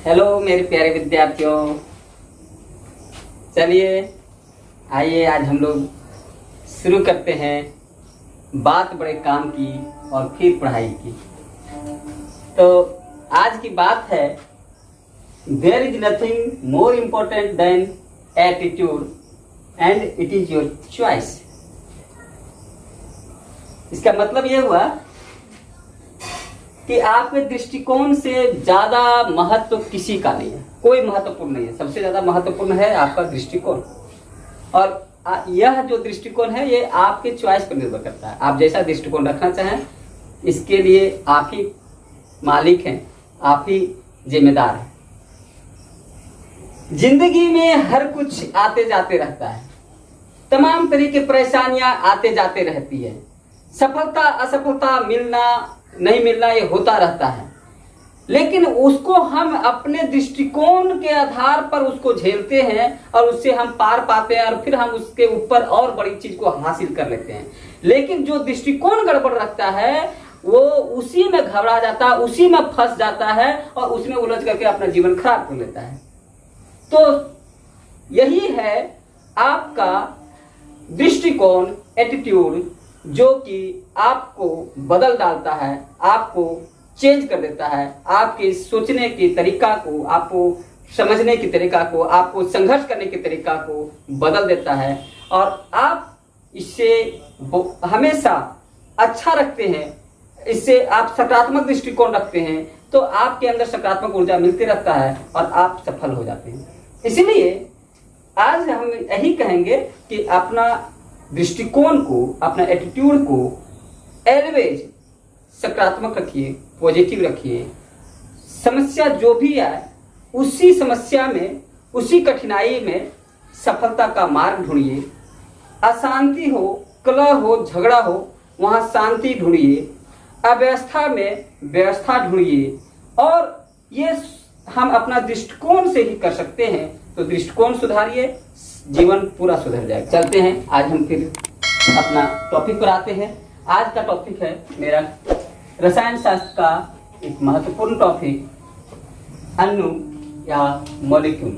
Hello मेरे प्यारे विद्यार्थियों, चलिए आइए आज हम लोग शुरू करते हैं बात बड़े काम की और फिर पढ़ाई की। तो आज की बात है there is nothing more important than attitude and it is your choice. इसका मतलब ये हुआ कि आपके दृष्टिकोण से ज्यादा महत्व किसी का नहीं है, कोई महत्वपूर्ण नहीं है। सबसे ज्यादा महत्वपूर्ण है आपका दृष्टिकोण, और यह जो दृष्टिकोण है ये आपके चॉइस पर निर्भर करता है। आप जैसा दृष्टिकोण रखना चाहें इसके लिए आप ही मालिक हैं, आप ही जिम्मेदार हैं। जिंदगी में हर कुछ आते जाते रहता है, तमाम तरह की परेशानियां आते जाते रहती है। सफलता असफलता, मिलना नहीं मिलना, ये होता रहता है, लेकिन उसको हम अपने दृष्टिकोण के आधार पर उसको झेलते हैं और उससे हम पार पाते हैं और फिर हम उसके ऊपर और बड़ी चीज को हासिल कर लेते हैं। लेकिन जो दृष्टिकोण गड़बड़ रखता है वो उसी में घबरा जाता है, उसी में फंस जाता है और उसमें उलझ करके अपना जीवन खराब कर लेता है। तो यही है आपका दृष्टिकोण, एटीट्यूड, जो कि आपको बदल डालता है, आपको चेंज कर देता है, आपके सोचने के तरीका को, आपको समझने के तरीका को, आपको संघर्ष करने के तरीका को बदल देता है। और आप इससे हमेशा अच्छा रखते हैं, इससे आप सकारात्मक दृष्टिकोण रखते हैं तो आपके अंदर सकारात्मक ऊर्जा मिलती रहता है और आप सफल हो जाते हैं। इसलिए आज हम यही कहेंगे कि अपना दृष्टिकोण को, अपना एटीट्यूड को ऑलवेज सकारात्मक रखिए, पॉजिटिव रखिए। समस्या जो भी आए उसी समस्या में, उसी कठिनाई में सफलता का मार्ग ढूंढिए। अशांति हो, कलह हो, झगड़ा हो, वहां शांति ढूंढिए। अव्यवस्था में व्यवस्था ढूंढिए। और ये हम अपना दृष्टिकोण से ही कर सकते हैं। तो दृष्टिकोण सुधारिए, जीवन पूरा सुधर जाएगा। चलते हैं आज हम फिर अपना टॉपिक पर आते हैं। आज का टॉपिक है मेरा रसायन शास्त्र का एक महत्वपूर्ण टॉपिक, अणु या मॉलिक्यूल।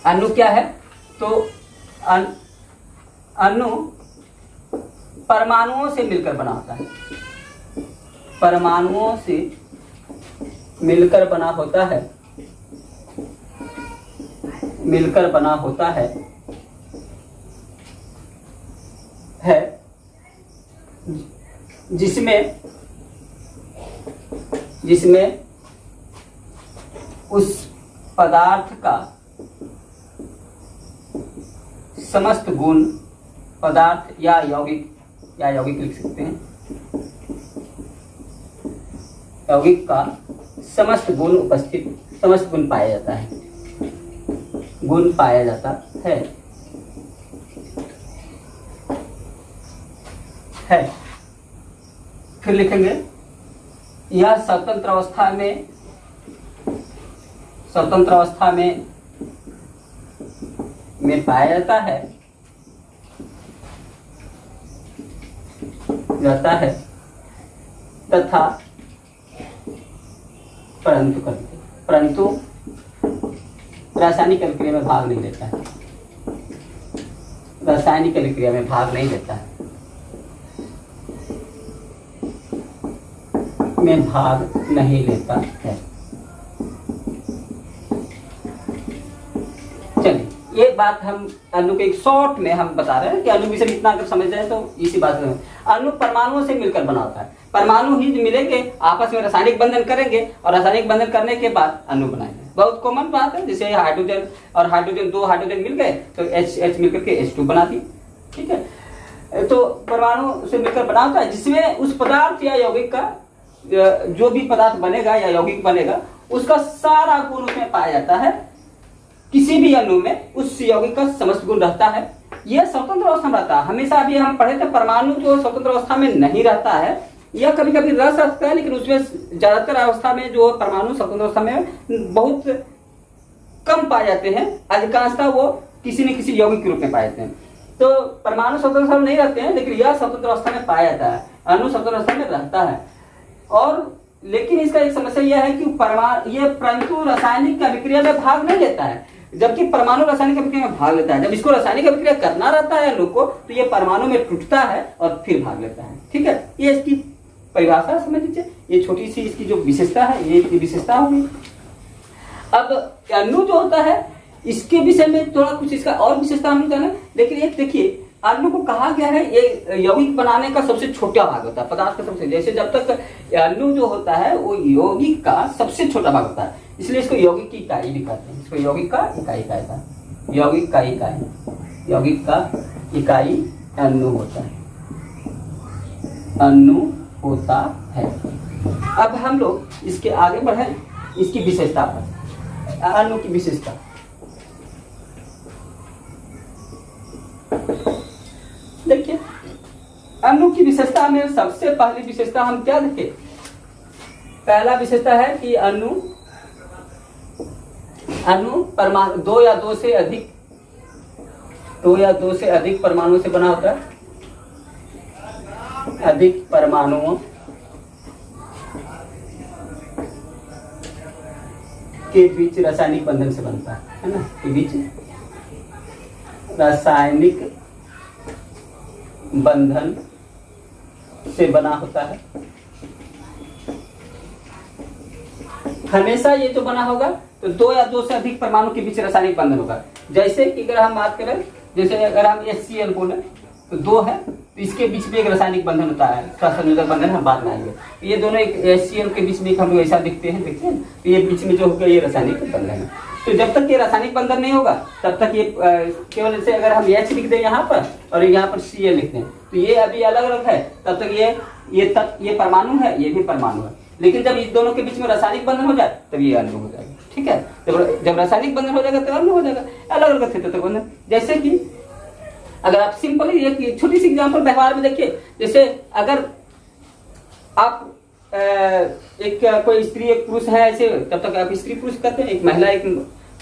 अणु क्या है? तो अणु परमाणुओं से मिलकर बना होता है, परमाणुओं से मिलकर बना होता है, मिलकर बना होता है जिसमें उस पदार्थ का समस्त गुण, पदार्थ या यौगिक लिख सकते हैं, यौगिक का समस्त गुण उपस्थित, समस्त गुण पाया जाता है, गुण पाया जाता है। फिर लिखेंगे यह स्वतंत्र अवस्था में पाया जाता है, तथा परंतु रासायनिक अभिक्रिया में भाग नहीं लेता है, रासायनिक अभिक्रिया में भाग नहीं लेता है, में भाग नहीं लेता है। चलिए ये बात हम अणु के एक शॉर्ट में हम बता रहे हैं कि अणु विषय इतना अगर समझ जाए तो इसी बात में। अणु परमाणुओं से मिलकर बना होता है, परमाणु ही मिलेंगे, आपस में रासायनिक बंधन करेंगे और रासायनिक बंधन करने के बाद अणु बनाएंगे। बहुत कॉमन बात है, जैसे हाइड्रोजन और हाइड्रोजन, दो हाइड्रोजन मिल गए तो H मिलकर के H2 बना दी। ठीक है, तो परमाणु से मिलकर बना होता है जिसमें उस पदार्थ या यौगिक का, जो भी पदार्थ बनेगा या यौगिक बनेगा उसका सारा गुण उसमें पाया जाता है। किसी भी अणु में उस यौगिक का समस्त गुण रहता है। यह स्वतंत्र अवस्था में रहता है। हमेशा अभी हम पढ़े थे परमाणु जो स्वतंत्र अवस्था में नहीं रहता है, यह कभी कभी रह सकता है, लेकिन उसमें ज्यादातर अवस्था में जो परमाणु स्वतंत्र अवस्था में बहुत कम पाए जाते हैं। अधिकांशतः वो किसी न किसी यौगिक के रूप में पाए जाते हैं। तो परमाणु स्वतंत्र अवस्था में नहीं रहते हैं, लेकिन यह स्वतंत्र अवस्था में पाया जाता है। अणु स्वतंत्र अवस्था में रहता है और लेकिन इसका एक समस्या यह है कि ये परंतु रासायनिक अभिक्रिया में भाग नहीं लेता है, जबकि परमाणु रासायनिक अभिक्रिया में भाग लेता है। जब इसको रासायनिक अभिक्रिया करना रहता है अणु को, तो ये परमाणु में टूटता है और फिर भाग लेता है। ठीक है, ये इसकी परिभाषा समझ लीजिए। ये छोटी सी इसकी जो विशेषता है, ये विशेषता होगी। अब अणु जो होता है, इसके विषय में थोड़ा कुछ इसका और विशेषता हम जाने, लेकिन एक देखिए, अणु को कहा गया है ये यौगिक बनाने का सबसे छोटा भाग होता है, पदार्थ का सबसे, जैसे जब तक अणु जो होता है वो यौगिक का सबसे छोटा भाग होता है, इसलिए इसको यौगिक की इकाई भी कहते हैं। इसको यौगिक का इकाई कहता है, यौगिक का इकाई, यौगिक का इकाई अणु होता है, अणु होता है। अब हम लोग इसके आगे बढ़े, इसकी विशेषता पर, अणु की विशेषता। देखिए, अणु की विशेषता में सबसे पहली विशेषता हम क्या देखें? पहला विशेषता है कि अणु परमाणु दो या दो से अधिक परमाणु से बना होता है, अधिक परमाणुओं के बीच रासायनिक बंधन से बनता है ना, के बीच रासायनिक बंधन से बना होता है। हमेशा ये जो बना होगा तो दो या दो से अधिक परमाणु के बीच रासायनिक बंधन होगा। जैसे कि अगर हम बात करें, जैसे अगर हम HCl बोले तो दो है, तो इसके बीच में एक रासायनिक बंधन होता है, सहसंयोजक बंधन, हम बाद में आएंगे। ये दोनों एक HCl के बीच में हम लोग ऐसा दिखते हैं, तो ये बीच में जो होगा ये रासायनिक बंधन है। तो जब तक ये रासायनिक बंधन नहीं होगा तब तक ये केवल ऐसे अगर हम H लिख दें यहाँ पर और यहाँ पर Cl लिख दें, तो ये अभी अलग अलग है, तब तक ये परमाणु है, ये भी परमाणु है। लेकिन जब इस दोनों के बीच में रासायनिक बंधन हो जाए तब ये अणु हो जाएगा। ठीक है, जब रासायनिक बंधन हो जाएगा तो अणु हो जाएगा, अलग अलग थे तब तक बंधन। जैसे कि अगर आप सिंपली एक छोटी सी एग्जांपल व्यवहार में देखिए, जैसे अगर आप एक कोई स्त्री एक पुरुष है, ऐसे तब तक आप स्त्री पुरुष कहते हैं, एक महिला एक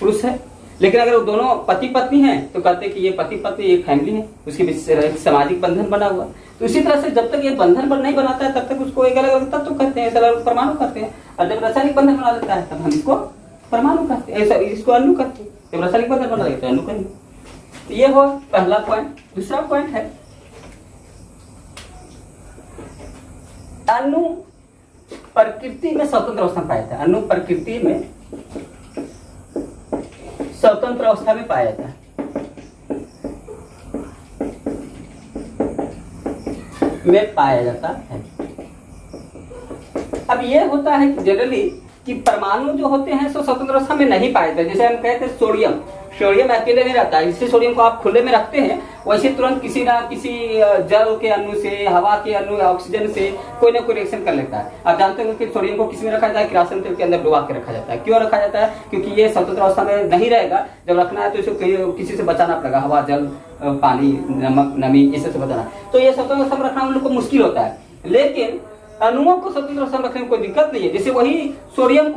पुरुष है। लेकिन अगर वो दोनों पति पत्नी हैं तो कहते हैं कि ये पति पत्नी एक फैमिली है, उसके बीच एक सामाजिक बंधन बना हुआ। तो इसी तरह से जब तक ये बंधन नहीं बनाता है तब तक उसको एक अलग अलग तत्व कहते हैं, अलग परमाणु कहते हैं। और जब रासायनिक बंधन बना लेता है तब हम इसको परमाणु कहते हैं, ऐसा इसको अणु कहते हैं। जब रासायनिक बंधन बना लेते हैं अणु कहेंगे। तो ये हो पहला पॉइंट। दूसरा पॉइंट है अणु प्रकृति में स्वतंत्र अवस्था में पाया जाता है। अणु प्रकृति में स्वतंत्र अवस्था में पाया जाता है। अब ये होता है कि जनरली कि परमाणु जो होते हैं सो स्वतंत्र अवस्था में नहीं पाए जाते। जैसे हम कहते हैं सोडियम अकेले नहीं रहता है। जिससे सोडियम को आप खुले में रखते हैं वैसे तुरंत किसी ना किसी जल के अणु से, हवा के अणु, ऑक्सीजन से कोई ना कोई रिएक्शन कर लेता है। आप जानते हैं कि सोडियम को किस में रखा जाता है? किरासन तेल के अंदर डुबा के रखा जाता है। क्यों रखा जाता है? क्योंकि ये स्वतंत्र अवस्था में नहीं रहेगा। जब रखना है तो इसको किसी से बचाना पड़ेगा, हवा, जल, पानी, नमक, नमी, इससे बचाना। तो ये स्वतंत्र अवस्था में रखना उन लोग को मुश्किल होता है। लेकिन अणुओं को स्वतंत्र अवस्था में रखने में कोई दिक्कत नहीं है। जैसे वही सोडियम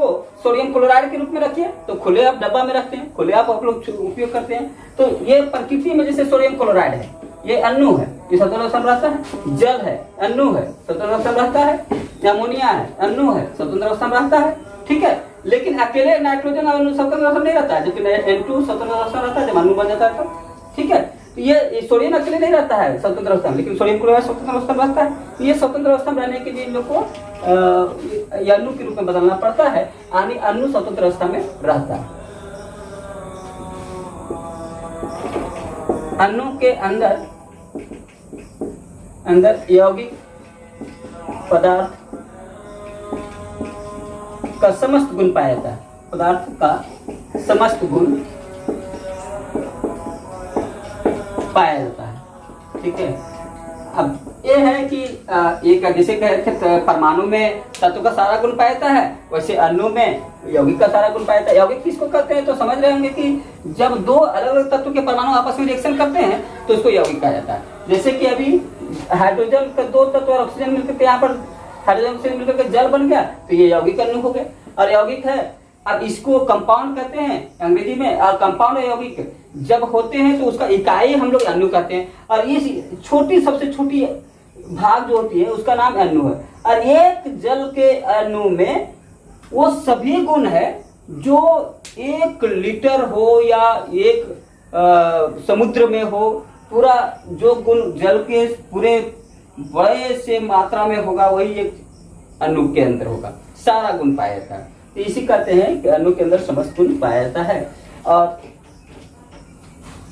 क्लोराइड के रूप में रखिए तो खुले आप डब्बा में रखते हैं, खुले आप लोग उपयोग करते हैं। तो ये प्रकृति में जैसे सोडियम क्लोराइड है, ये अणु है, ये स्वतंत्र अवस्था में रहता है। जल है, अणु है, स्वतंत्र अवस्था में रहता है। अमोनिया है, अणु है, स्वतंत्र अवस्था में रहता है। ठीक है, लेकिन अकेले नाइट्रोजन अणु स्वतंत्र अवस्था में नहीं रहता है, जबकि N2 स्वतंत्र अवस्था में रहता है जब अणु बन जाता है तो। ठीक है, तो ये सोडियम अकेले नहीं रहता है स्वतंत्र अवस्था में, लेकिन सोडियम क्लोराइड स्वतंत्र अवस्था में रहता है। ये स्वतंत्र अवस्था में रहने के लिए इन लोग को अणु के रूप में बदलना पड़ता है, यानी अणु स्वतंत्र अवस्था में रहता है। अणु के अंदर यौगिक पदार्थ का समस्त गुण पाया जाता है। पदार्थ का समस्त गुण पाया जाता है। ठीक है, अब ये है कि एक जैसे कहते हैं परमाणु में तत्व का सारा गुण पाया जाता है, वैसे अणु में यौगिक का सारा गुण पाया जाता है। यौगिक किसको कहते हैं? तो समझ रहे होंगे कि जब दो अलग अलग तत्व के परमाणु आपस में रिएक्शन करते हैं तो उसको यौगिक कहा जाता है। जैसे कि अभी हाइड्रोजन का दो तत्व और ऑक्सीजन मिलकर यहाँ पर हाइड्रोजन ऑक्सीजन मिलकर जल बन गया तो ये यौगिक अणु हो गए। और यौगिक है, अब इसको कंपाउंड कहते हैं अंग्रेजी में। और कंपाउंड और यौगिक जब होते हैं तो उसका इकाई हम लोग अणु कहते हैं। और ये छोटी सबसे छोटी भाग जो होती है उसका नाम अणु है। और एक जल के अणु में वो सभी गुण है जो 1 लीटर हो या एक समुद्र में हो, पूरा जो गुण जल के पूरे बड़े से मात्रा में होगा वही एक अणु के अंदर होगा, सारा गुण पाया जाता है। तो इसी कहते हैं कि अणु के अंदर समस्त गुण पाया जाता है। और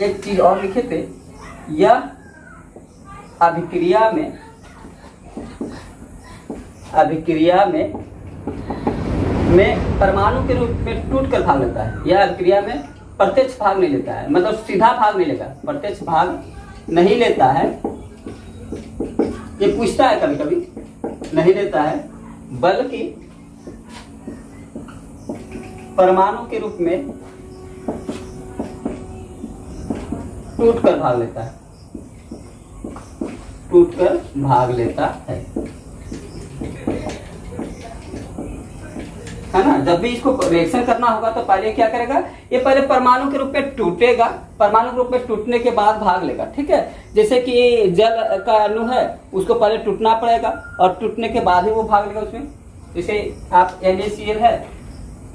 एक चीज और लिखे थे, यह अभिक्रिया में परमाणु के रूप में टूट कर भाग लेता है। यह अभिक्रिया में प्रत्यक्ष भाग नहीं लेता है, मतलब सीधा भाग नहीं लेगा, प्रत्यक्ष भाग नहीं लेता है। ये पूछता है कभी कभी, नहीं लेता है, बल्कि परमाणु के रूप में टूट कर भाग लेता है, टूटकर भाग लेता है ना। जब भी इसको रिएक्शन करना होगा तो पहले क्या करेगा, ये पहले परमाणु के रूप में टूटेगा, परमाणु के रूप में टूटने के बाद भाग लेगा, ठीक है। जैसे कि जल का अणु है, उसको पहले टूटना पड़ेगा और टूटने के बाद ही वो भाग लेगा उसमें। जैसे आप NaCl है,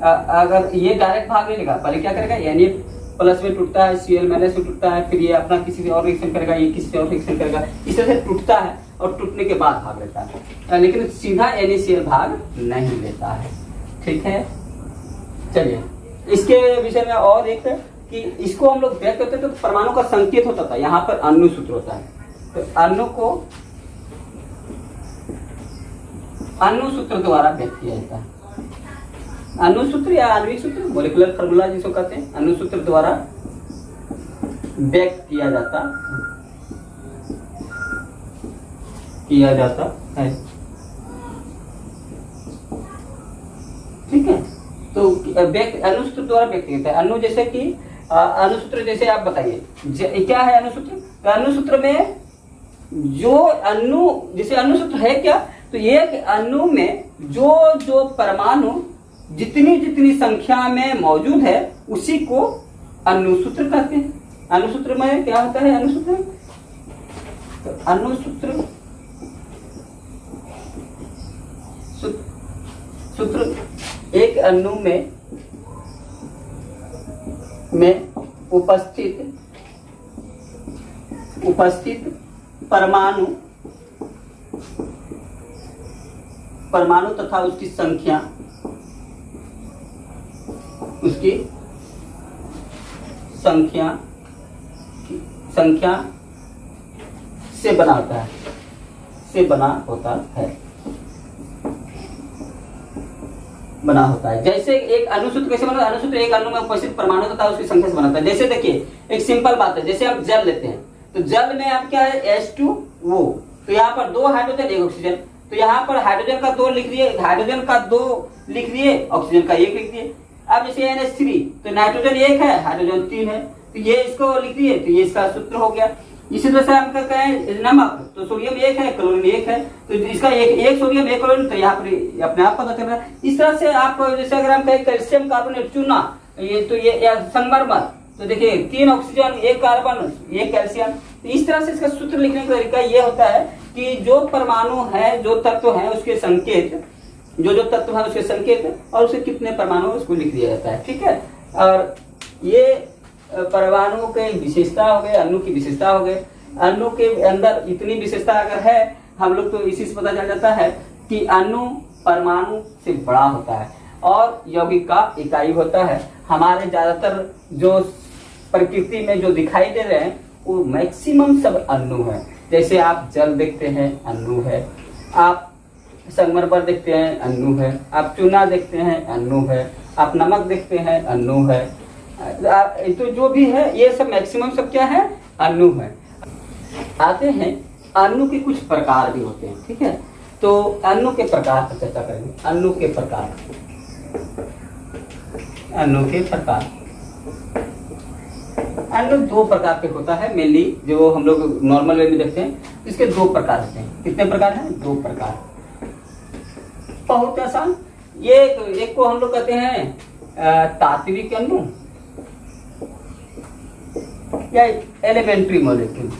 अगर ये डायरेक्ट भाग नहीं लेगा, पहले क्या करेगा, Na+ में टूटता है, Cl- में टूटता है, फिर ये अपना किसी और रिएक्शन करेगा, ये किसी और रिएक्शन करेगा, इस तरह से टूटता है और टूटने के बाद भाग लेता है, लेकिन सीधा NaCl भाग नहीं लेता है, ठीक है। चलिए इसके विषय में और एक कि इसको हम लोग व्यक्त करते तो परमाणु का संकेत होता था, यहाँ पर अणु सूत्र होता है। तो अणु को अणु सूत्र द्वारा व्यक्त किया जाता है। अणु सूत्र या आणविक सूत्र, मोलिकुलर फार्मूला जिसको कहते हैं, अणु सूत्र द्वारा व्यक्त किया जाता है, ठीक है। तो अणु सूत्र द्वारा व्यक्त किया जाता है। अणु जैसे कि अणु सूत्र, जैसे आप बताइए क्या है अणु सूत्र। तो अणु सूत्र में जो अणु, जैसे अणु सूत्र है क्या, तो एक अणु में जो परमाणु जितनी संख्या में मौजूद है उसी को अणु सूत्र कहते हैं। अणु सूत्र में क्या होता है, अणु सूत्र, तो अणु सूत्र एक अणु में उपस्थित परमाणु तथा उसकी संख्या से बना होता है। जैसे एक अणु सूत्र कैसे बनता है, अणु सूत्र एक अणु में उपस्थित परमाणु तथा उसकी संख्या से बनाता है। जैसे देखिए एक सिंपल बात है, जैसे हम जल लेते हैं, तो जल में आप क्या है, H2O, तो यहाँ पर 2 हाइड्रोजन 1 ऑक्सीजन, तो यहाँ पर हाइड्रोजन का 2 लिख दिए, हाइड्रोजन का 2 लिख दिए, ऑक्सीजन का 1 लिख दिए। अब जैसे NH3, तो नाइट्रोजन 1 है, हाइड्रोजन 3 है, तो ये इसको लिख दिए, तो ये इसका सूत्र हो गया। इसी तरह से हम कहते हैं नमक, तो सोडियम 1 है, क्लोरीन 1 है, तो इसका एक सोडियम 1 क्लोरीन, तो यहाँ पर अपने आप पता चल रहा है। इस तरह से आप जैसे अगर हम कहें कैल्शियम कार्बोनेट चूना, ये तो ये संगमरमर, तो देखिए 3 ऑक्सीजन 1 कार्बन 1 कैल्शियम। तो इस तरह से इसका सूत्र लिखने का तरीका ये होता है कि जो परमाणु है, जो तत्व है उसके संकेत, जो तत्व है उसके संकेत और उसे कितने परमाणु उसको लिख दिया जाता है, ठीक है। और ये परमाणु के विशेषता हो गए, अणु की विशेषता हो गए। अणु के अंदर इतनी विशेषता अगर है, हम लोग तो इसी से पता चल जाता है कि अणु परमाणु से बड़ा होता है और यौगिक का इकाई होता है। हमारे ज्यादातर जो प्रकृति में जो दिखाई दे रहे हैं वो मैक्सिमम सब अणु है। जैसे आप जल देखते हैं, अणु है, आप संगमरमर देखते हैं, अणु है, आप चूना देखते हैं, अणु है, आप नमक देखते हैं, अणु है, तो जो भी है ये सब मैक्सिमम सब क्या है, अणु है। आते हैं अणु के कुछ प्रकार भी होते हैं, ठीक है। तो अणु के प्रकार पर चर्चा करेंगे। अणु के प्रकार, अणु 2 प्रकार के होता है मेनली, जो हम लोग नॉर्मल वे में देखते हैं। इसके 2 प्रकार होते हैं। कितने प्रकार हैं, 2 प्रकार, बहुत आसान। ये एक को हम लोग कहते हैं तात्विक अणु या एलिमेंट्री मॉलिक्यूल,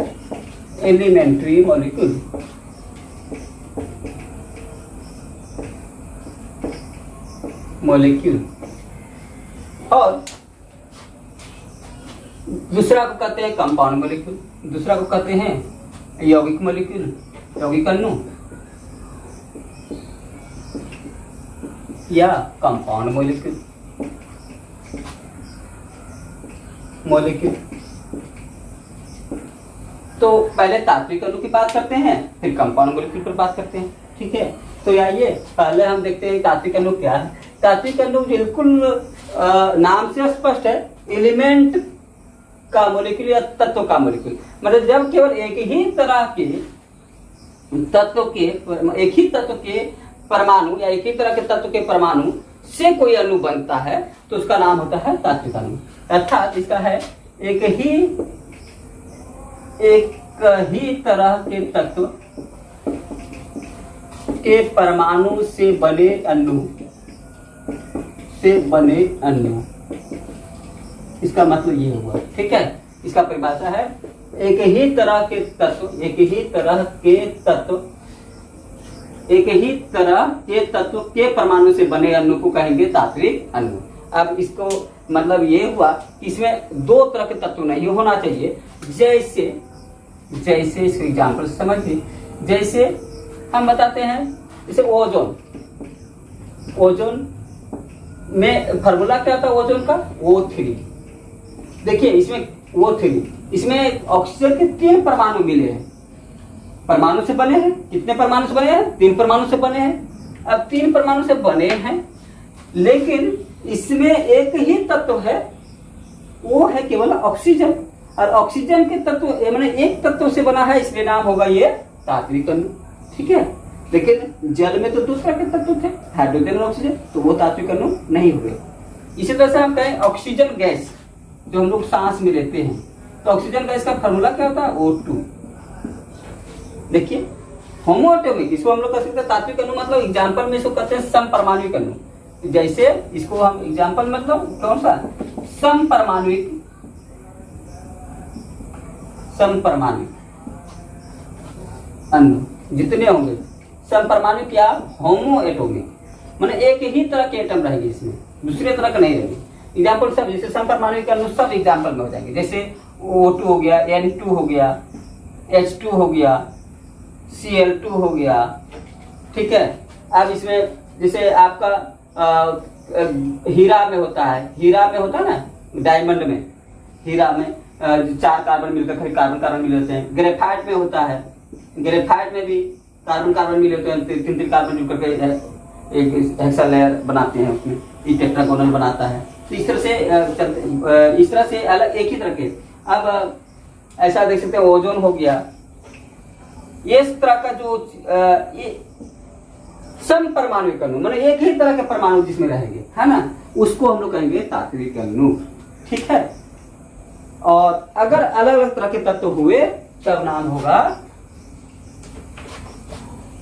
मॉलिक्यूल, और दूसरा को कहते हैं कंपाउंड मॉलिक्यूल, दूसरा को कहते हैं यौगिक मॉलिक्यूल, यौगिक अणु या कंपाउंड मॉलिक्यूल, मॉलिक्यूल। तो पहले तात्विक अणु की बात करते हैं, फिर कंपाउंड मॉलिक्यूल पर बात करते हैं, ठीक है। तो आइए पहले हम देखते हैं तात्विक अणु क्या है। तात्विक अणु बिल्कुल नाम से स्पष्ट है, एलिमेंट का मॉलिक्यूल या तत्व का मॉलिक्यूल। मतलब जब केवल एक ही तरह के तत्व के, एक ही तत्व के परमाणु या एक ही तरह के तत्व के परमाणु से कोई अणु बनता है तो उसका नाम होता है तात्विक अणु। अर्थात इसका है एक ही तरह के तत्व के परमाणु से बने अणु, इसका मतलब ये हुआ, ठीक है। इसका परिभाषा है एक ही तरह के तत्व के परमाणु से बने अणु को कहेंगे तात्विक अणु। अब इसको मतलब ये हुआ कि इसमें दो तरह के तत्व नहीं होना चाहिए। जैसे इसको एग्जाम्पल समझिए, जैसे हम बताते हैं, जैसे ओजोन में फॉर्मूला क्या था ओजोन का, O3। देखिए इसमें O3, इसमें ऑक्सीजन के 3 परमाणु मिले हैं, परमाणु से बने हैं। कितने परमाणु से बने हैं? 3 परमाणु से बने हैं। अब 3 परमाणु से बने हैं, लेकिन इसमें एक ही तत्व है, वो है केवल ऑक्सीजन। और ऑक्सीजन के तत्व मैंने एक तत्व से बना है, इसलिए नाम होगा ये तात्विक अणु, ठीक है। लेकिन जल में तो दूसरा के तत्व थे, हाइड्रोजन और ऑक्सीजन, तो वो तात्विक अणु नहीं हुए। इसी तरह से हम कहें ऑक्सीजन गैस जो हम लोग सांस में लेते हैं, तो ऑक्सीजन गैस का फॉर्मूला क्या होता है? O2। देखिए होमोएटॉमिक, इसको हम लोग कह सकते हैं तात्विक अणु, मतलब एग्जाम्पल में इसको कहते हैं समपरमाणुक अणु। जैसे इसको हम एग्जाम्पल मतलब कौन सा, समपरमाणुक अणु जितने होंगे, समपरमाणुक या होमोएटॉमिक, माने एक ही तरह के एटम रहेंगे, इसमें दूसरे तरह का नहीं रहेंगे। एग्जाम्पल सब जैसे समपरमाणुक अणु सब एग्जाम्पल में हो जाएंगे। जैसे O2 हो गया, N2 हो गया, H2 हो गया, Cl2 हो गया, ठीक है। अब इसमें जैसे आपका हीरा में होता है ना, डायमंड में, हीरा में 4 कार्बन मिलकर फिर कार्बन मिले होते हैं। ग्रेफाइट में होता है, ग्रेफाइट में भी कार्बन मिले होते हैं, 3 कार्बन जुड़ करके एक हेक्सा लेयर बनाते हैं, उसमें ये टेट्रागोनल बनाता है। तो इस तरह से अलग एक ही तरह के। अब ऐसा देख सकते हैं ओजोन हो गया, ये इस तरह का जो ये समपरमाणुक अणु, मतलब एक ही तरह के परमाणु जिसमें रहेंगे, है ना, उसको हम लोग कहेंगे तात्विक अणु, ठीक है। और अगर अलग अलग तरह के तत्व हुए तब नाम होगा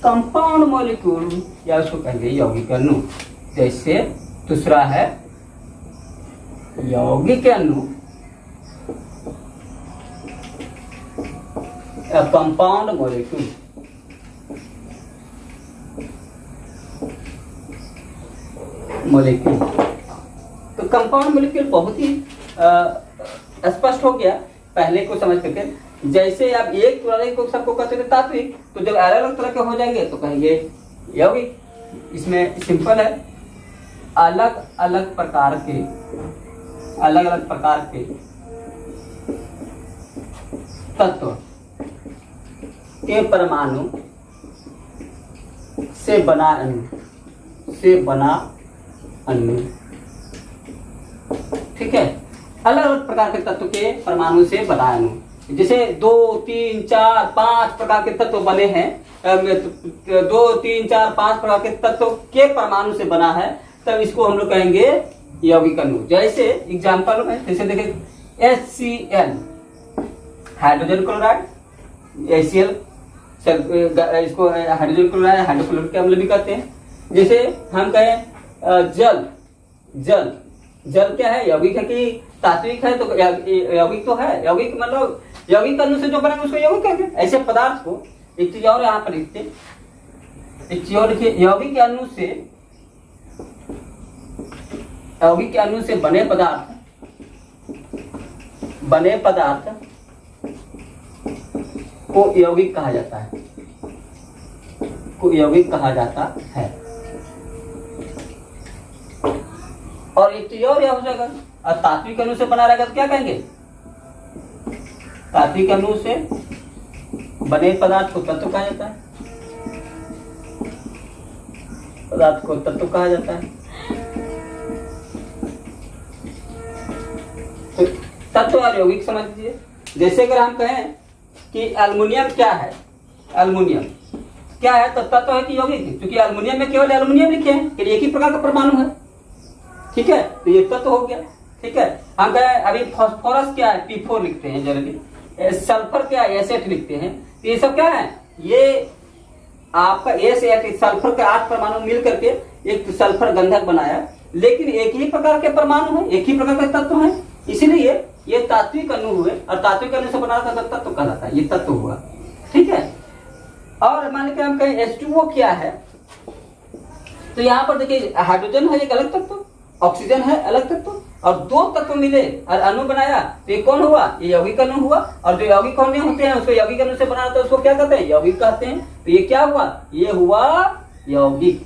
कंपाउंड मॉलिक्यूल, या उसको कहेंगे यौगिक अणु। जैसे दूसरा है यौगिक अणु, कंपाउंड मॉलिक्यूल। तो कंपाउंड मॉलिक्यूल बहुत ही स्पष्ट हो गया पहले को समझ करके। जैसे आप एक तरह को सबको कहते थे तात्विक, तो जब अलग अलग तरह के हो जाएंगे तो कहेंगे यौगिक। इसमें सिंपल है, अलग अलग प्रकार के तत्व के परमाणु से बना अणु, ठीक है। अलग अलग प्रकार के तत्व के परमाणु से बना अणु, जैसे 2, 3, 4, 5 प्रकार के तत्व बने हैं, 2, 3, 4, 5 प्रकार के तत्व के परमाणु से बना है, तब इसको हम लोग कहेंगे यौगिक अणु। जैसे एग्जाम्पल में जैसे देखिए HCl हाइड्रोजन क्लोराइड, HCl इसको हाइड्रोजन क्लोराइड हाइड्रोक्लोरिक अम्ल भी कहते हैं। जैसे हम कहें जल क्या है, यौगिक है कि तात्विक है? तो यौगिक तो है, यौगिक मतलब यौगिक अणु से जो बनेगा उसको यौगिक कहेंगे। ऐसे पदार्थ को एक चीज और यहाँ पर लिखते, एक चीज और लिखिए, यौगिक अणु से यौगिक अणु से बने पदार्थ को यौगिक कहा जाता है, और एक चीज और यह हो जाएगा, और तात्विक अणु से बना रहेगा तो क्या कहेंगे? तात्विक अणु से बने पदार्थ को तत्व कहा जाता है, तो तत्व और यौगिक समझ लीजिए। जैसे अगर हम कहें कि एल्युमिनियम क्या है, तो तत्व है कि यौगिक है? क्योंकि एल्युमिनियम में केवल एल्युमिनियम लिखे हैं, कि एक ही प्रकार का परमाणु है, ठीक है, तो ये तत्व हो गया, ठीक है। हम कहें अभी फास्फोरस क्या है, P4 लिखते हैं जनरली, सल्फर क्या है, S8 लिखते हैं, तो ये सब क्या है? ये आपका S8 सल्फर के 8 परमाणु मिल करके एक सल्फर गंधक बनाया, लेकिन एक ही प्रकार के परमाणु है, एक ही प्रकार के तत्व है, इसलिए ये तात्विक अणु हुए, और तात्विक अणु से बना था तत्व कहलाता है, ये तत्व हुआ, ठीक है। और मान लीजिए हम कहें H2O क्या है, तो यहाँ पर देखिए हाइड्रोजन है एक अलग तत्व, ऑक्सीजन है अलग तत्व, और दो तत्व मिले और अणु बनाया, तो ये कौन हुआ? ये यौगिक अणु हुआ। और जो यौगिक अणु होते हैं उसको यौगिक अणु से बनाना, तो उसको क्या कहते हैं? यौगिक कहते हैं। तो ये क्या हुआ? ये हुआ यौगिक,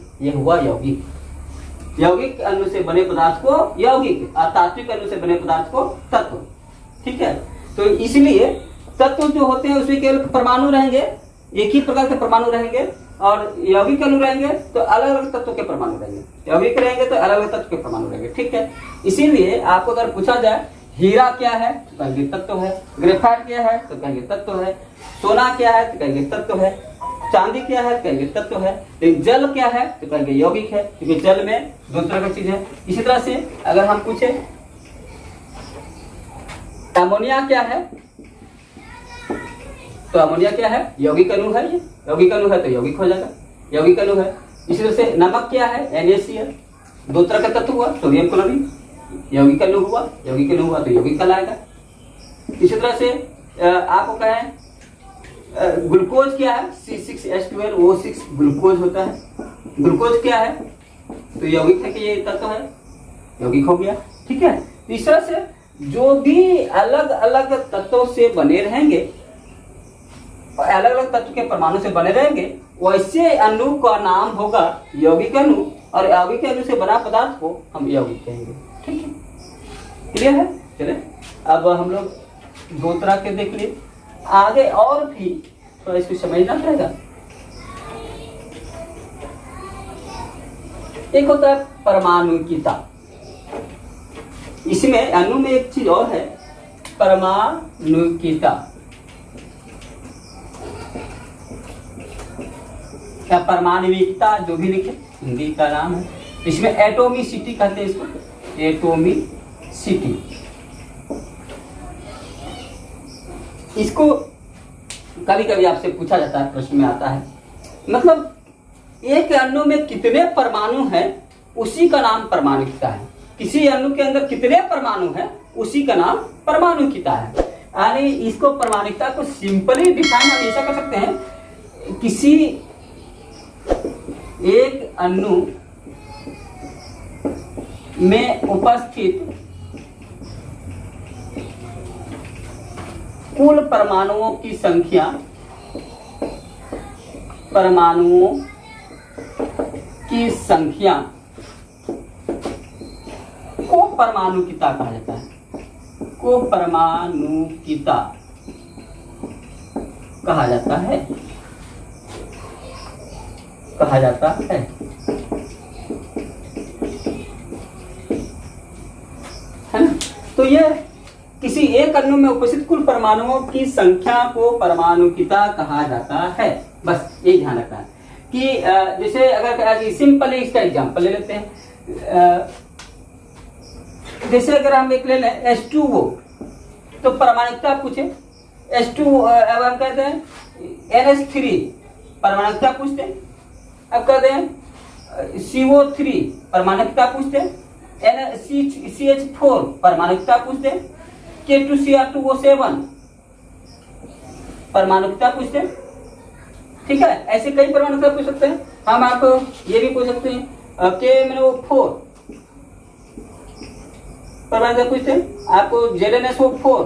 यौगिक अणु से बने पदार्थ को यौगिक, और तात्विक अणु से बने पदार्थ को तत्व, ठीक है। तो इसलिए तत्व जो होते हैं उसमें केवल परमाणु रहेंगे, एक ही प्रकार के परमाणु रहेंगे, और यौगिक अणु रहेंगे तो अलग अलग तत्व के परमाणु रहेंगे, यौगिक रहेंगे तो अलग अलग तत्व के परमाणु रहेंगे, ठीक है। इसीलिए आपको अगर पूछा जाए हीरा क्या है तो कहेंगे तत्व है, ग्रेफाइट क्या है तो कहेंगे तत्व है, सोना क्या है तो कहेंगे तत्व है, चांदी क्या है तो कहेंगे तत्व है, लेकिन जल क्या है तो कहेंगे यौगिक है, क्योंकि जल में दो तरह की चीज है। इसी तरह से अगर हम पूछे अमोनिया क्या है, तो अमोनिया क्या है? यौगिक अणु है, ये यौगिक अणु है तो यौगिक हो जाएगा, यौगिक अणु है। इसी तरह से नमक क्या है? NaCl, दो तरह का तत्व हुआ, सोडियम क्लोरीन, यौगिक अणु हुआ तो यौगिक कहलाएगा। इसी तरह से आपको कहें ग्लूकोज क्या है? C6H12O6 ग्लूकोज होता है, ग्लूकोज क्या है? तो यौगिक है कि ये तत्व है, यौगिक हो गया, ठीक है। इस तरह से जो भी अलग अलग तत्वों से बने रहेंगे, अलग अलग तत्व के परमाणु से बने रहेंगे, वैसे अणु का नाम होगा यौगिक अणु, और यौगिक अणु से बना पदार्थ को हम यौगिक कहेंगे, ठीक है। क्लियर है? चले अब हम लोग दो तरह के देख लिए, आगे और भी थोड़ा इसको समझना पड़ेगा। एक होता है परमाणुकिता, इसमें अणु में एक चीज और है, परमाणुकिता या परमाणविकता, जो भी लिखे, हिंदी का नाम है। इसमें एटोमिसिटी कहते हैं इसको, एटोमिसिटी। इसको कभी कभी आपसे पूछा जाता है, प्रश्न में आता है, मतलब एक अणु में कितने परमाणु हैं उसी का नाम परमाणुकिता है, किसी अणु के अंदर कितने परमाणु हैं उसी का नाम परमाणुकिता है। यानी इसको परमाणुकिता को सिंपली डिफाइन हम ऐसा कर सकते हैं, किसी एक अणु में उपस्थित कुल परमाणुओं की संख्या, को परमाणुकिता कहा जाता है, को परमाणुकिता कहा जाता है, है ना। तो ये किसी एक अणु में उपस्थित कुल परमाणुओं की संख्या को परमाणुकिता कहा जाता है। बस ये ध्यान रखना है कि जैसे अगर सिंपली इसका एग्जांपल ले लेते हैं, जैसे अगर हम एक ले लें H2O, तो परमाणुकिता पूछे H2, अब हम कहते हैं NH3, परमाणुकिता पूछते हैं। अब कहते हैं CO3, परमाणुकिता पूछते हैं। CH4, परमाणुकिता पूछते हैं। K2Cr2O7, परमाणुकिता पूछते हैं, ठीक है। ऐसे कई परमाणुकिता पूछ सकते हैं। हम आपको ये भी पूछ सकते हैं K4, परमाणुता पूछते हैं आपको ZnSO4,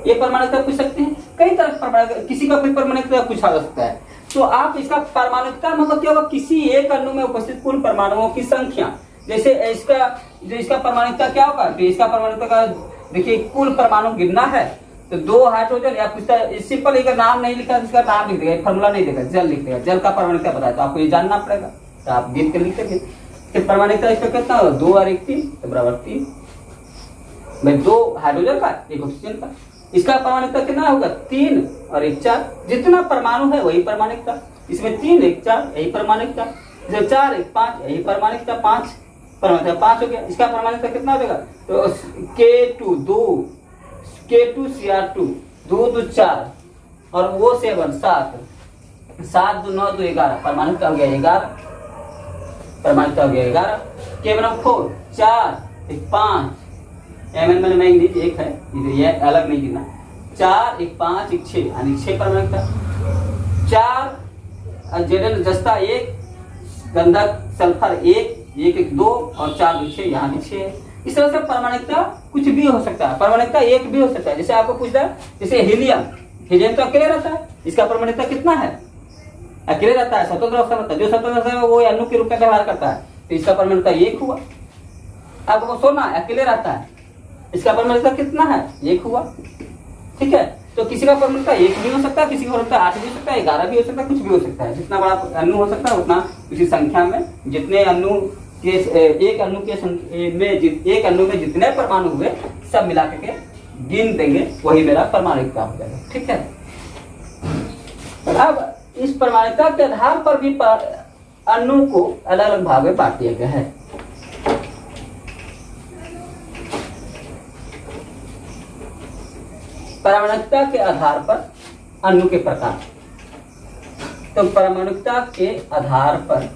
ये परमाणुता पूछ सकते हैं। कई तरह परमाणु, किसी का कोई परमाणुता पूछा जा सकता है। तो आप इसका परमाणुता मतलब क्या होगा, किसी एक अणु में उपस्थित कुल परमाणुओं की संख्या। जैसे इसका परमाणुता क्या होगा, तो इसका परमाणुता का देखिए कुल परमाणु गिनना है तो 2 हाइड्रोजन, या पूछता है सिंपल, एक नाम नहीं लिखा इसका नाम लिख देगा, फॉर्मूला नहीं देगा, जल लिख देगा, जल का परमाणुता पता है तो आपको ये जानना पड़ेगा, तो आप गिन के लिख देंगे। फिर परमाणुता इसका कितना होगा, 2 और 1 3 तो बराबर 3 में 2 हाइड्रोजन का 1 ऑक्सीजन का। इसका परमाणुता कितना होगा, 3 और 1 4, जितना परमाणु है वही परमाणुता। इसमें 3 1 4 यही परमाणुता, इसमें 4 1 5 यही परमाणुता, 5 परमाणुता 5 हो गया। इसका परमाणुता कितना देगा, तो K2 2 K2 Cr2 2 2 4 और वो 7 7 7 2 9 2 11 परमाणुता हो गया 11, परमाणुता हो गया 11। K4 4 1 5 Mn में मैंगनीज 1 है, ये अलग नहीं गिनना, 4 1 5 1 6 यानी 6 परमाणुता। 4 Zn जस्ता 1, गंधक सल्फर 1 1 1 2 और 4 2 6 यहाँ भी 6 है। इस तरह से परमाणुता कुछ भी हो सकता है, परमाणुता एक भी हो सकता है। जैसे आपको पूछता है, जैसे हीलियम तो अकेले रहता है, इसका परमाणुता कितना है, अकेले रहता है, स्वतंत्र अवस्था में, जो स्वतंत्र अवस्था में वो अणु के रूप में व्यवहार करता है, तो इसका परमाणुता 1 हुआ। आपको सोना अकेले रहता है, इसका परमाणुता कितना है, 1 हुआ। ठीक है, तो किसी का परमाणुता 1 भी हो सकता है, किसी का परमाणुता 8 भी हो सकता है, 11 भी हो सकता है, कुछ भी हो सकता है। जितना बड़ा अणु हो सकता है उतना उसी संख्या में, जितने अणु के एक अणु में जितने परमाणु हुए सब मिला के गिन देंगे, वही मेरा परमाणुता हो जाएगा। ठीक है, अब इस परमाणुता के आधार पर भी अणु को अलग अलग भाग में बांट दिया गया है। परमाणुता के आधार पर अणु के प्रकार, तो परमाणुता के आधार पर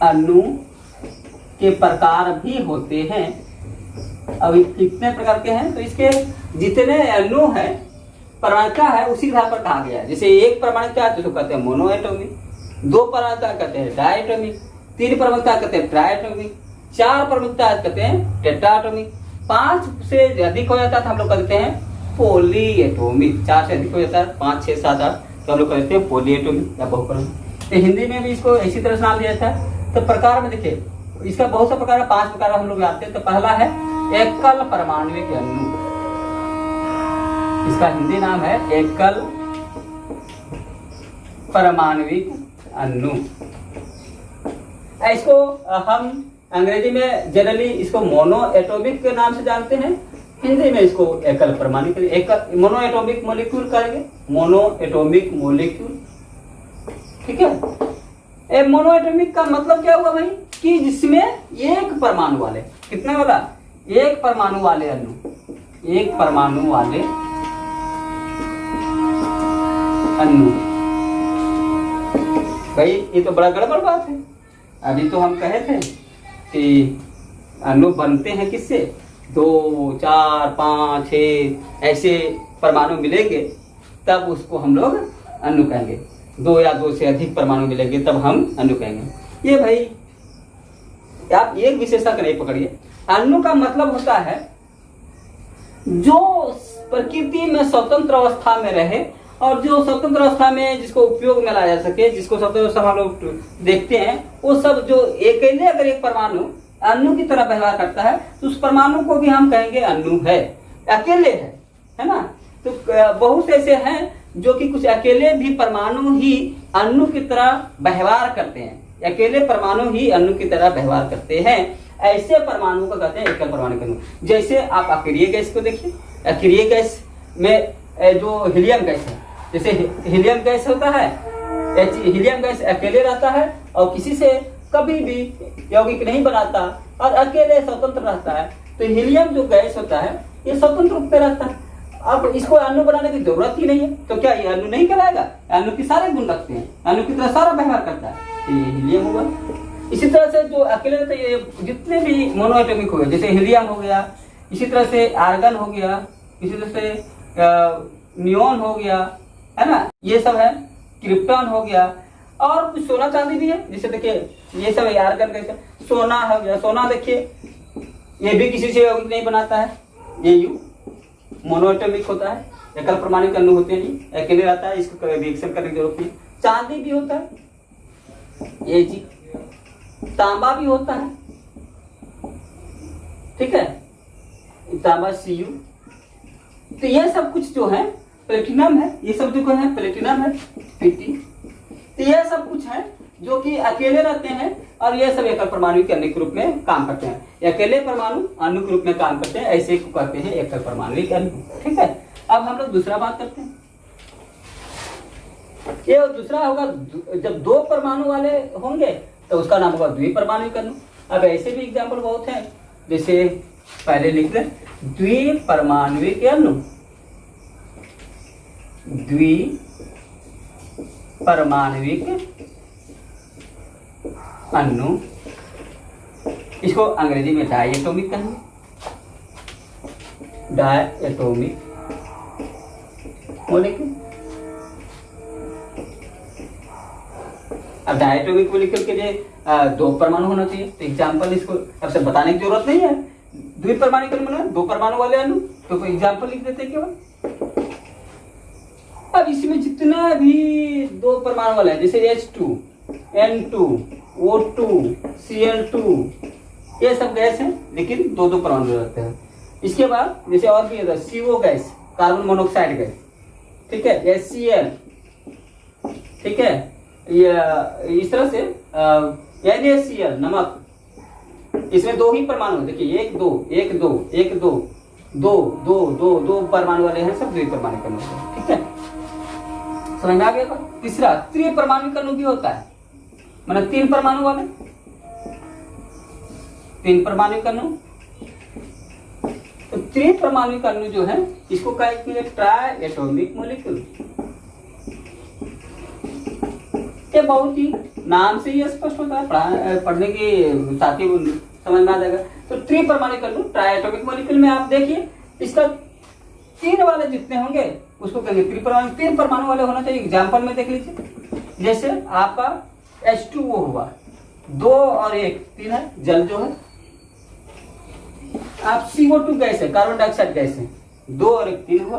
अणु के प्रकार भी होते हैं। अब कितने प्रकार के हैं, तो इसके जितने अणु हैं परमाणुता है उसी आधार पर कहा गया है। जैसे एक परमाणुता है तो उसको कहते हैं मोनोएटॉमिक, 2 परमाणुता कहते हैं डायटॉमिक, 3 परमाणुता कहते हैं ट्राइएटॉमिक, 4 परमाणुता कहते हैं टेट्राएटॉमिक, 5 से अधिक हो जाता है तो हम लोग कहते हैं पॉलीएटॉमिक, 4 से अधिक हो जाता है 5 6 7 8 तो हम लोग कहते हैं पॉलीएटॉमिक या बहुपरमाणु। तो हिंदी में भी इसको इसी तरह से नाम दिया जाता है। तो प्रकार में देखिए इसका बहुत सा प्रकार है, 5 प्रकार हम लोग जानते हैं। तो पहला है एकल परमाणुविक अणु, इसका हिंदी नाम है एकल परमाणुविक अणु। इसको हम अंग्रेजी में जनरली इसको मोनोएटॉमिक के नाम से जानते हैं, हिंदी में इसको एकल परमाणुविक, एकल मोनोएटॉमिक मॉलिक्यूल करेंगे, मोनोएटॉमिक मॉलिक्यूल। ठीक है, मोनोएटॉमिक का मतलब क्या हुआ भाई, कि जिसमें एक परमाणु वाले, कितने वाला, एक परमाणु वाले अणु, एक परमाणु वाले अणु। भाई ये तो बड़ा गड़बड़ बात है। अभी तो हम कहे थे कि अणु बनते हैं किससे, 2 4 5 6 ऐसे परमाणु मिलेंगे तब उसको हम लोग अणु कहेंगे, 2 या 2 से अधिक परमाणु मिलेंगे तब हम अणु कहेंगे। ये भाई आप एक विशेषता को नहीं पकड़िए। अणु का मतलब होता है जो प्रकृति में स्वतंत्र अवस्था में रहे और जो स्वतंत्र अवस्था में जिसको उपयोग में लाया जा सके, जिसको स्वतंत्र अवस्था हम लोग देखते हैं, वो सब जो अकेले अगर एक परमाणु अणु की तरह व्यवहार करता है तो उस परमाणु को भी हम कहेंगे अणु है, अकेले है ना। तो बहुत ऐसे हैं जो कि कुछ अकेले भी परमाणु ही अणु की तरह व्यवहार करते हैं, अकेले परमाणु ही अणु की तरह व्यवहार करते हैं। ऐसे परमाणु को कहते हैं एकल परमाणु अणु। जैसे आप अक्रिय गैस को देखिए, अक्रिय गैस में जो हीलियम गैस है, जैसे हीलियम गैस होता है, हीलियम गैस अकेले रहता है और किसी से कभी भी यौगिक नहीं बनाता और अकेले स्वतंत्र रहता है। तो हीलियम जो गैस होता है ये स्वतंत्र रूप में रहता है, अब इसको अणु बनाने की जरूरत ही नहीं है। तो क्या ये अणु नहीं कहलाएगा? अणु के सारे गुण रखते हैं, अणु की तरह सारा व्यवहार करता है, ये हीलियम हुआ। इसी तरह से जो अकेले रहते हैं जितने भी मोनोएटॉमिक हो गए, जैसे हीलियम हो गया, इसी तरह से आर्गन हो गया, इसी तरह से नियोन हो गया, है ना, ये सब है, क्रिप्टॉन हो गया और कुछ सोना चांदी भी है। जैसे देखिए ये सब आर्गन कैसे, सोना हो गया, सोना देखिए ये भी किसी से यौगिक नहीं बनाता है, ये यू मोनोएटॉमिक होता है, एकल परमाणु अणु होते नहीं, अकेले रहता है, इसको रिएक्शन करने की जरूरत नहीं। चांदी भी होता है, ये जी, तांबा भी होता है, ठीक है, तांबा Cu। तो ये सब कुछ जो है प्लेटिनम है, ये सब जो है प्लेटिनम है Pt। तो ये सब कुछ है जो कि अकेले रहते हैं और ये सब एकल परमाणु के अणु के रूप में काम करते हैं। अकेले परमाणु अणु के रूप में काम करते हैं, ऐसे को कहते हैं एकल परमाणु अणु। ठीक है, अब हम लोग दूसरा बात करते हैं। ये दूसरा होगा, जब दो परमाणु वाले होंगे तो उसका नाम होगा द्विपरमाणुक अणु। अब ऐसे भी एग्जाम्पल बहुत हैं, जैसे पहले लिख लें द्विपरमाणुक अणु, द्विपरमाणुक अणु, इसको अंग्रेजी में डायटोमिक कहेंगे, डायटोमिक मॉलिक्यूल। अब डायटोमिक मॉलिक्यूल के लिए दो परमाणु होना चाहिए, तो एग्जाम्पल इसको अब से बताने की जरूरत नहीं है। द्विपरमाणुक अणु मतलब दो परमाणु वाले अणु, तो कोई एग्जाम्पल लिख देते केवल। अब इसमें जितना भी दो परमाणु वाले हैं, जैसे H2, N2, O2, Cl2, ये सब गैस है, लेकिन दो दो परमाणु रहते हैं। इसके बाद जैसे और भी है CO gas, carbon monoxide gas, ठीक है, HCl, ठीक है, ये इस तरह से NaCl नमक, इसमें दो ही परमाणु, देखिए एक दो एक दो एक दो दो दो दो दो परमाणु वाले हैं, सब द्विपरमाणुक अणु। ठीक है, समझ में आ गया। तीसरा त्रिपरमाणुक अणु भी होता है, मतलब तीन परमाणु वाले, तीन परमाणुक अणु। तो त्रिपरमाणुक अणु जो है इसको कहते हैं ट्राई एटॉमिक मॉलिक्यूल। ये बहुत ही नाम से ही स्पष्ट होता है, पढ़ने के साथ ही समझ में आ जाएगा। तो त्रिपरमाणुक अणु ट्राई एटॉमिक मॉलिक्यूल में आप देखिए, इसका तीन वाले जितने होंगे उसको कहेंगे त्रिपरमाणु। तीन परमाणु वाले होना चाहिए। एग्जाम्पल में देख लीजिए, जैसे आपका H2O हुआ, दो और एक, तीन है, जल जो है। आप CO2 गैस है, कार्बन डाइऑक्साइड गैस है, दो और एक, तीन हुआ।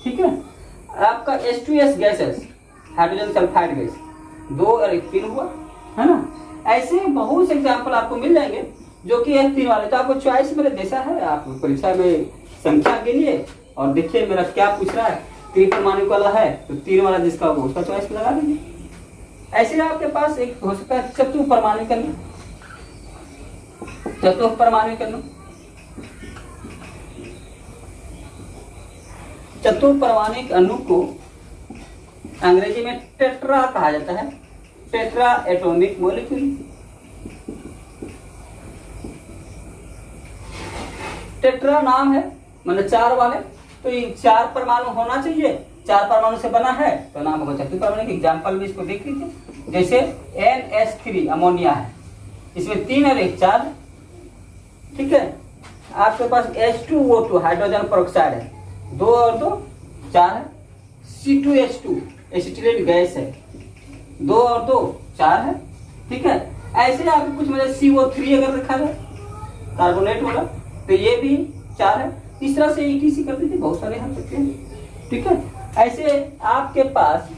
ठीक है, आपका H2S गैस है, हाइड्रोजन सल्फाइड गैस, दो और एक, तीन हुआ, है ना। ऐसे बहुत से एग्जाम्पल आपको मिल जाएंगे जो कि एक तीन वाले। तो आपको चॉइस मेरे जैसा है, आप परीक्षा में संख्या गिनिए और देखिए मेरा क्या पूछ रहा है। त्रिपरमाणुक वाला है तो तीन वाला जिसका होगा उसका चॉइस लगा दीजिए। ऐसे आपके पास एक हो सकता है चतुर्परमाणुक अणु, चतुर्परमाणुक अणु। चतुर्परमाणुक अणु को अंग्रेजी में टेट्रा कहा जाता है, टेट्रा एटॉमिक मॉलिक्यूल। टेट्रा नाम है, मतलब चार वाले, तो ये चार परमाणु होना चाहिए, चार परमाणु से बना है तो नाम होगा चतुर्परमाणुक। एग्जाम्पल में इसको देख लीजिए, जैसे NH3 अमोनिया है, इसमें तीन और एक, चार। ठीक है, आपके पास H2O2 हाइड्रोजन पेरोक्साइड है, दो और दो, चार है। C2H2 एसिटिलेट गैस है, दो और दो, चार है। ठीक है, ऐसे आपको कुछ मतलब CO3 अगर रखा जाए कार्बोनेट वाला तो ये भी चार है। इस तरह से ETC कर दीजिए, बहुत सारे हम सकते हैं। ठीक है, ऐसे आपके पास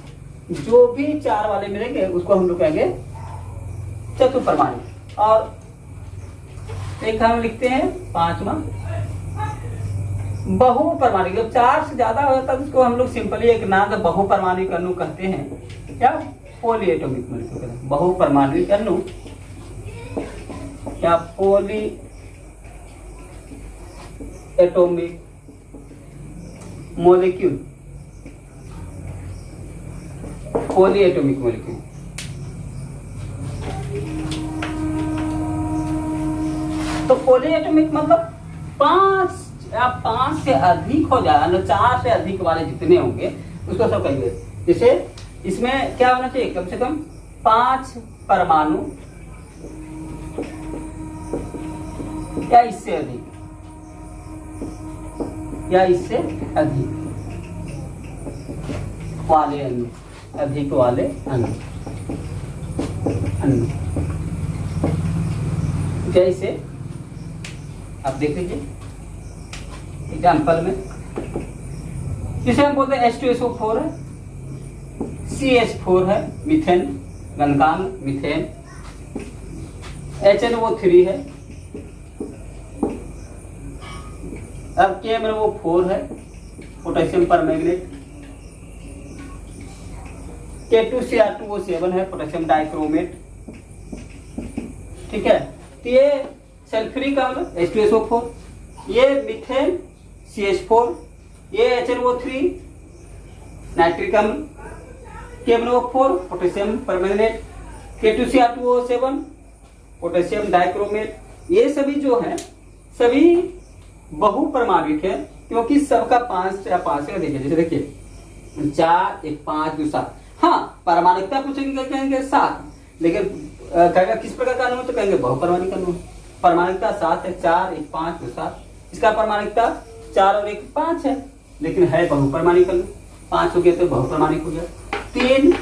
जो भी चार वाले मिलेंगे उसको हम लोग कहेंगे चतुर्परमाणु। और एक हम लिखते हैं पांचवा बहुपरमाणु। जब चार से ज्यादा हो जाता है तो उसको हम लोग सिंपली एक नाम बहुपरमाणुक अणु कहते हैं, क्या पॉली एटॉमिक मॉलिक्यूल, बहुपरमाणुक अणु या poly atomic molecule, poly atomic molecule. तो पॉली एटॉमिक मतलब पांच या पांच से अधिक हो जाए, चार से अधिक वाले जितने होंगे उसको सब कहेंगे। जैसे इसमें क्या होना चाहिए, कम से कम 5 परमाणु या इससे अधिक, या इससे अधिक वाले अणु, अधिक वाले अणु। जैसे आप देख लीजिए एग्जाम्पल में, जिसे हम बोलते हैं H2SO4 है, CH4 है मीथेन गंधकाम्ल मीथेन, HNO3 है, अब KMnO4 है पोटेशियम परमैंगनेट, K2Cr2O7 है पोटेशियम डाइक्रोमेट। ठीक है, तो ये सल्फ्यूरिक अम्ल H2SO4, ये मीथेन CH4, ये HNO3 नाइट्रिक अम्ल, KMnO4 potassium permanganate, K2Cr2O7 potassium dichromate. ये सभी जो है सभी बहुपरमाणुक है, क्योंकि सबका 5 या 5 से अधिक है। जैसे देखिए 4 1 5 2 7, हाँ परमाणुकता पूछेंगे कहेंगे 7, लेकिन कहेगा किस प्रकार का अणु है तो कहेंगे बहुपरमाणुक अणु। परमाणुकता 7 है, 4 1 5 2 7, इसका परमाणुकता 4 और 1 5 है, लेकिन है बहुपरमाणुक अणु। 5 हो गया तो बहुपरमाणुक हो गया, 3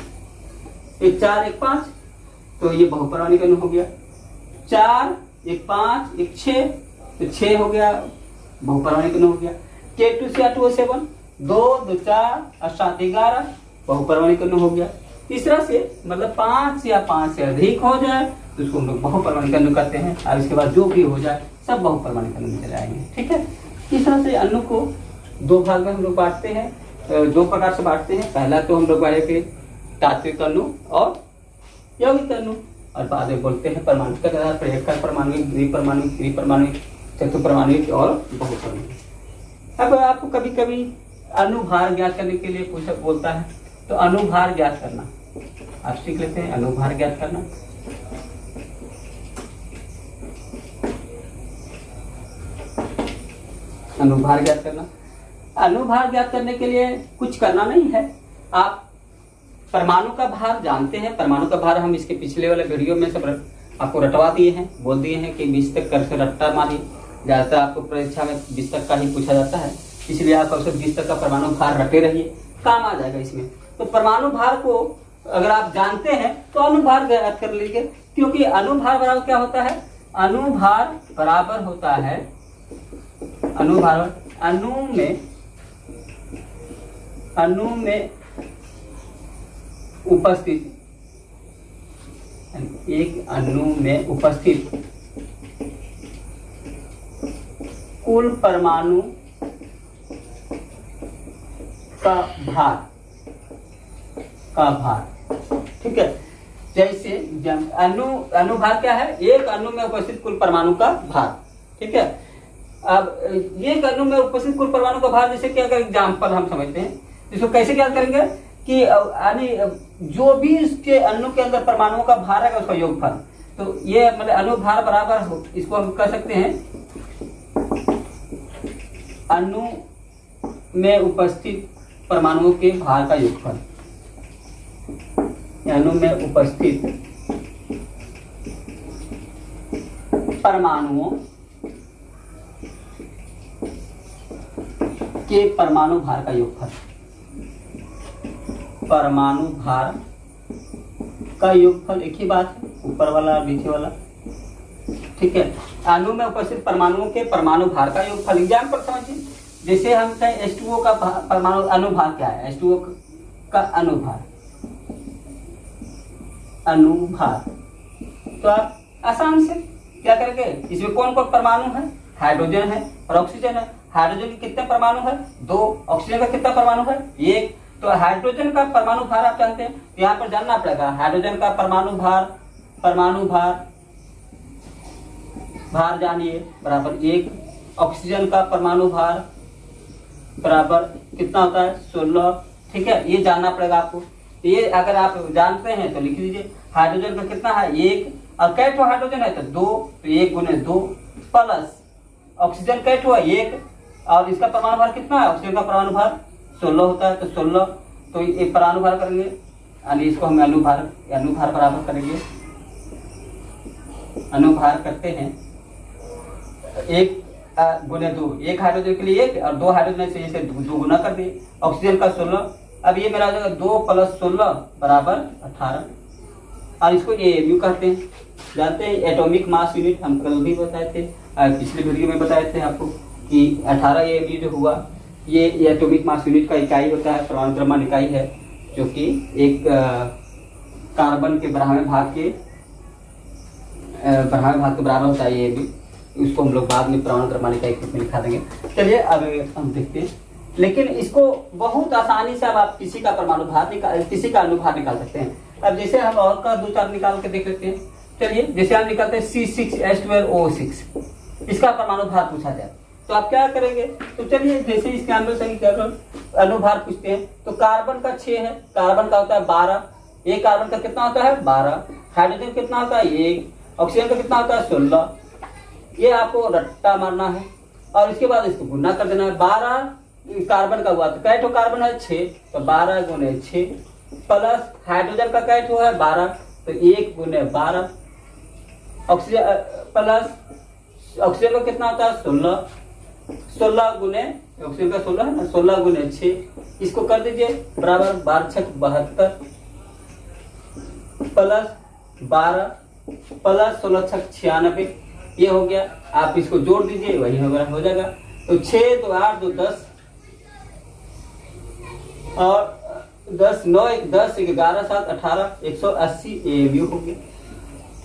1 4 1 5 तो ये बहुपरमाणुक अणु हो गया, 4 1 5 1 6 तो 6 हो गया बहुपरमाणुक अणु हो गया। K2Cr2O7 2 2 4 और 7 11 बहुपरमाणुक अणु हो गया। इस तरह से मतलब 5 या 5 से अधिक हो जाए तो उसको हम लोग बहुपरमाणुक अणु कहते हैं, और इसके बाद जो भी हो जाए सब बहुपरमाणुक अणु में चले आएंगे। ठीक है, इस तरह से अणु को 2 भाग में हम लोग बांटते हैं, 2 प्रकार से बांटते हैं। पहला तो हम लोग बांटे तात्विक अणु और यौगिक अणु, और बाद में बोलते हैं परमाणु का प्रयोग परमाणु, द्विपरमाणु, त्रिपरमाणु, चतुर्परमाणु और बहुपरमाणु। अब आपको कभी कभी अणुभार ज्ञात करने के लिए पूछा बोलता है, तो अणुभार ज्ञात करना आप सीख लेते हैं। अणुभार ज्ञात करना, अणुभार ज्ञात करना, अणुभार ज्ञात करने के लिए कुछ करना नहीं है। आप परमाणु का भार जानते हैं, परमाणु का भार हम इसके पिछले वाले वीडियो में सब आपको रटवा दिए हैं, बोल दिए हैं कि 20 तक कर से रट्टा मारिए। ज्यादातर आपको परीक्षा में 20 तक का ही पूछा जाता है, इसलिए आप अक्सर 20 तक का परमाणु भार रटे रहिए, काम आ जाएगा इसमें। तो परमाणु भार को अगर आप जानते हैं तो अणुभार ज्ञात कर लीजिए, क्योंकि अणुभार बराबर क्या होता है, अणुभार बराबर होता है, अणुभार अणु में उपस्थित, एक अणु में उपस्थित कुल परमाणु का भार, ठीक है। जैसे अणुभार क्या है, एक अणु में उपस्थित कुल परमाणु का भार। ठीक है, अब एक अणु में उपस्थित कुल परमाणु का भार, जैसे कि अगर एग्जाम्पल हम समझते हैं, इसको कैसे क्या करेंगे कि जो भी इसके अणु के अंदर परमाणुओं का भार है उसका योगफल, तो ये मतलब अणुभार बराबर हो, इसको हम कह सकते हैं अणु में उपस्थित परमाणुओं के भार का योगफल। अणु में उपस्थित परमाणुओं के परमाणु भार का योगफल, परमाणु भार का योगफल एक ही बात है, ऊपर वाला और नीचे वाला। ठीक है, अणु में उपस्थित परमाणुओं के परमाणु भार का योगफल। एग्जाम्पल समझिए, जैसे हम कहें H2O का परमाणु अनुभार क्या है, H2O का अनुभार, तो आप आसान से क्या करेंगे, इसमें कौन कौन परमाणु है, हाइड्रोजन है और ऑक्सीजन है। हाइड्रोजन के कितने परमाणु है, 2। ऑक्सीजन का कितना परमाणु है, 1। तो हाइड्रोजन का परमाणु भार आप जानते हैं, तो यहाँ पर जानना पड़ेगा हाइड्रोजन का परमाणु भार जानिए बराबर 1। ऑक्सीजन का परमाणु भार बराबर कितना होता है, 16। ठीक है, ये जानना पड़ेगा आपको। ये अगर आप जानते हैं तो लिख लीजिए। हाइड्रोजन का कितना है, 1, और कै ठो हाइड्रोजन है तो 2, तो 1 गुने 2 प्लस ऑक्सीजन कै ठो है 1, और इसका परमाणु भार कितना है, ऑक्सीजन का परमाणु भार 16 होता है, तो 16, तो ये परमाणु भार करेंगे, यानी इसको हम अणुभार बराबर करेंगे। अणुभार करते हैं 1 गुने 2, 1 हाइड्रोजन के लिए 1 और 2 हाइड्रोजन से इसे 2 गुना कर दिए। ऑक्सीजन का 16, अब ये मेरा 2 + 16 = 18, और इसको ये AMU कहते हैं। जानते हैं एटॉमिक मास यूनिट हम कल भी बताए थे, पिछले वीडियो में बताए थे आपको कि 18 AMU जो हुआ ये एटॉमिक मास यूनिट का इकाई होता है, परमाणु द्रव्यमान इकाई है, जो कि एक कार्बन के 12वें भाग के बराबर होता है। ये भी उसको हम लोग बाद में परमाणु द्रव्यमान इकाई के रूप में लिखा देंगे। चलिए अब हम देखते हैं, लेकिन इसको बहुत आसानी से अब आप किसी का परमाणु भार निकाल, किसी का अनुभार निकाल सकते हैं। अब जैसे हम और का 2-4 निकाल के देख लेते हैं। चलिए जैसे हम निकालते हैं C6H12O6, इसका परमाणु भार पूछा जाए तो आप क्या करेंगे? तो चलिए जैसे इसके अंदर समीकरण अनुभार पूछते हैं तो कार्बन का 6 है, कार्बन का होता है 12, एक कार्बन का कितना होता है 12, हाइड्रोजन कितना होता है 1, ऑक्सीजन का कितना होता है 16। ये आपको रट्टा मारना है और इसके बाद इसको गुना कर देना है। 12 कार्बन का हुआ तो कैट कार्बन है 6, तो 12 गुने 6 प्लस हाइड्रोजन का कैट हुआ है 12, तो 1 गुने 12 ऑक्सीजन प्लस ऑक्सीजन का कितना होता है 16, 16 गुने ऑक्सीजन का 16 है ना, 16 गुने 6 इसको कर दीजिए बराबर 12×6 72 प्लस 12 प्लस 16×6 96, ये हो गया। आप इसको जोड़ दीजिए वही हो जाएगा। तो 6 2 8 2 10 और 10 9 1 10 11 7 18 180 AMU हो गया।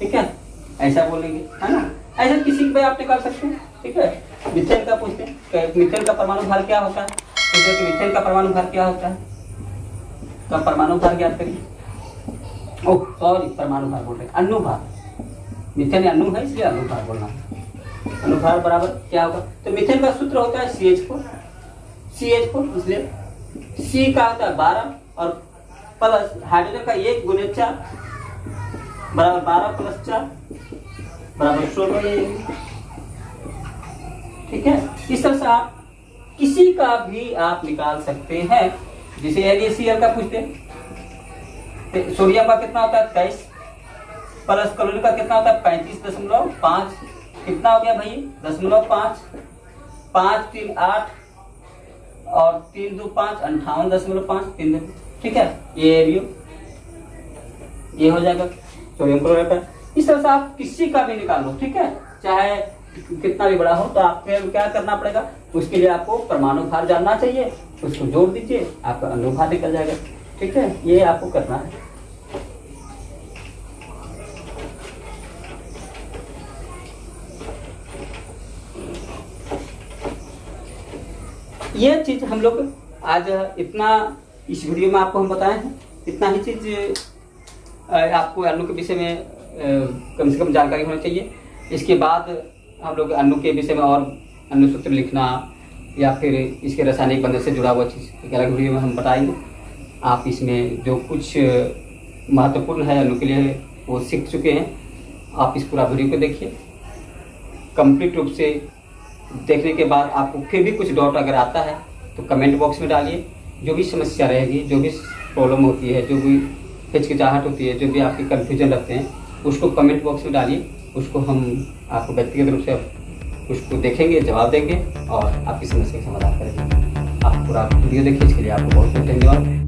ठीक है, ऐसा बोलेंगे है ना, ऐसा किसी पे आप निकाल सकते हैं। ठीक है, मीथेन का पूछते हैं, मीथेन का परमाणु भार क्या होता है? तो मीथेन का परमाणु भार क्या होता है? तो परमाणु भार ज्ञात करिए। ओह सॉरी, परमाणु भार बोल रहे हैं, अनुभार। मीथेन अणु है इसलिए अनुभार बोलना है। अनुभार बराबर क्या होगा? तो मीथेन का सूत्र होता है CH4, इसलिए C का होता है 12 और प्लस हाइड्रोजन का 1 गुने 4 बराबर 12 प्लस 4 बराबर 16। ठीक है, इस तरह से आप किसी का भी आप निकाल सकते हैं। जैसे NaCl का पूछते हैं, सोडियम का कितना होता है 23 प्लस क्लोरीन का कितना होता है 35.5, कितना हो गया भाई 0.5, 5 3 8 और 3 2 5 58.5 3 2। ठीक है, ये हो जाएगा सोडियम क्लोराइड का। इस तरह से आप किसी का भी निकाल लो। ठीक है, चाहे कितना भी बड़ा हो, तो आपको क्या करना पड़ेगा? उसके लिए आपको परमाणु भार जानना चाहिए, उसको जोड़ दीजिए, आपका अनुभार निकल जाएगा। ठीक है, ये आपको करना है। ये चीज हम लोग आज इतना इस वीडियो में आपको हम बताए हैं, इतना ही चीज आपको अणु के विषय में कम से कम जानकारी होनी चाहिए। इसके बाद हम लोग अणु के विषय में और अणु सूत्र लिखना या फिर इसके रासायनिक बंधन से जुड़ा हुआ चीज़ एक अलग वीडियो में हम बताएंगे। आप इसमें जो कुछ महत्वपूर्ण है अणु के लिए वो सीख चुके हैं। आप इस पूरा वीडियो को देखिए कंप्लीट रूप से। देखने के बाद आपको फिर भी कुछ डाउट अगर आता है तो कमेंट बॉक्स में डालिए। जो भी समस्या रहेगी, जो भी प्रॉब्लम होती है, जो भी हिचकिचाहट होती है, जो भी आपकी कन्फ्यूजन रखते हैं, उसको कमेंट बॉक्स में डालिए। उसको हम आपको व्यक्तिगत रूप से उसको देखेंगे, जवाब देंगे और आपकी समस्या का समाधान करेंगे। आप पूरा वीडियो देखिए, इसके लिए आपको बहुत बहुत धन्यवाद।